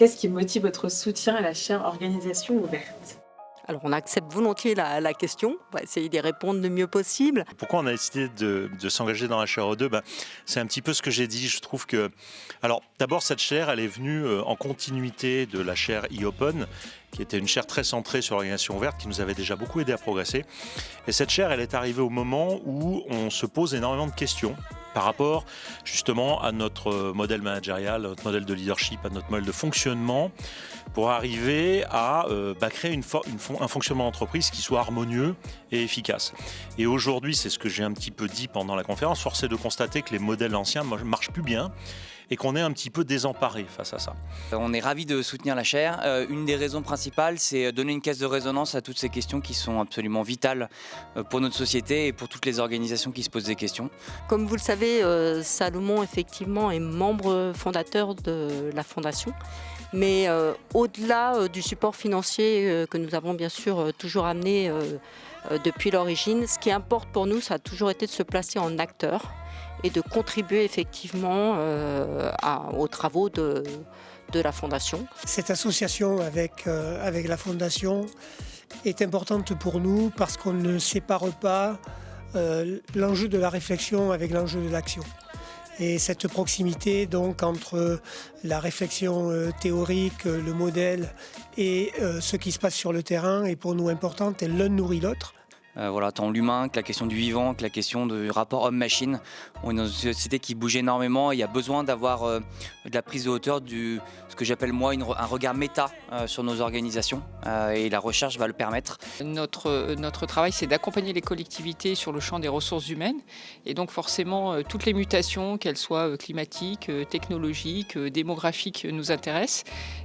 Qu'est-ce qui motive votre soutien à la chaire Organisation ouverte? Alors on accepte volontiers la question, on va essayer d'y répondre le mieux possible. Pourquoi on a décidé de s'engager dans la chaire E2 ? C'est un petit peu ce que j'ai dit. Je trouve que... Alors d'abord, cette chaire, elle est venue en continuité de la chaire e-Open, qui était une chaire très centrée sur l'organisation ouverte, qui nous avait déjà beaucoup aidé à progresser. Et cette chaire, elle est arrivée au moment où on se pose énormément de questions par rapport justement à notre modèle managérial, à notre modèle de leadership, à notre modèle de fonctionnement, pour arriver à créer un fonctionnement d'entreprise qui soit harmonieux et efficace. Et aujourd'hui, c'est ce que j'ai un petit peu dit pendant la conférence, force est de constater que les modèles anciens ne marchent plus bien et qu'on est un petit peu désemparé face à ça. On est ravis de soutenir la chaire. Une des raisons principales, c'est donner une caisse de résonance à toutes ces questions qui sont absolument vitales pour notre société et pour toutes les organisations qui se posent des questions. Comme vous le savez, Salomon effectivement est membre fondateur de la fondation. Mais au-delà du support financier que nous avons bien sûr toujours amené depuis l'origine, ce qui importe pour nous, ça a toujours été de se placer en acteur et de contribuer effectivement aux travaux de la Fondation. Cette association avec la Fondation est importante pour nous parce qu'on ne sépare pas l'enjeu de la réflexion avec l'enjeu de l'action. Et cette proximité donc entre la réflexion théorique, le modèle et ce qui se passe sur le terrain est pour nous importante et l'un nourrit l'autre. Tant l'humain que la question du vivant, que la question du rapport homme-machine. On est dans une société qui bouge énormément et il y a besoin d'avoir de la prise de hauteur, ce que j'appelle moi un regard méta sur nos organisations et la recherche va le permettre. Notre travail, c'est d'accompagner les collectivités sur le champ des ressources humaines et donc forcément toutes les mutations, qu'elles soient climatiques, technologiques, démographiques, nous intéressent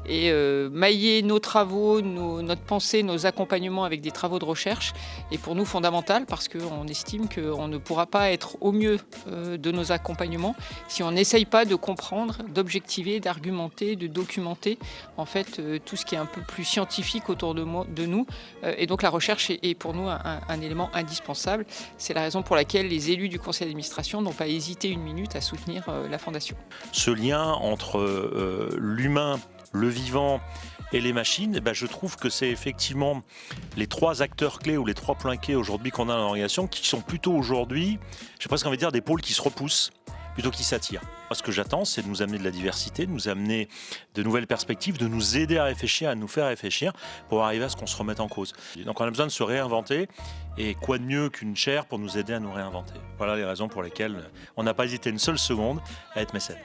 et mailler nos travaux, notre pensée, nos accompagnements avec des travaux de recherche est pour nous fondamental parce qu'on estime qu'on ne pourra pas être au mieux de nos accompagnements si on n'essaye pas de comprendre, d'objectiver, d'argumenter, de documenter en fait tout ce qui est un peu plus scientifique autour de nous. Et donc la recherche est pour nous un élément indispensable. C'est la raison pour laquelle les élus du conseil d'administration n'ont pas hésité une minute à soutenir la Fondation. Ce lien entre l'humain, le vivant et les machines, je trouve que c'est effectivement les trois acteurs clés ou les trois points clés aujourd'hui qu'on a dans l'organisation qui sont plutôt aujourd'hui, j'ai presque envie de dire, des pôles qui se repoussent plutôt qu'ils s'attirent. Moi, ce que j'attends, c'est de nous amener de la diversité, de nous amener de nouvelles perspectives, de nous aider à réfléchir, à nous faire réfléchir pour arriver à ce qu'on se remette en cause. Donc on a besoin de se réinventer et quoi de mieux qu'une chaire pour nous aider à nous réinventer. Voilà les raisons pour lesquelles on n'a pas hésité une seule seconde à être mécène.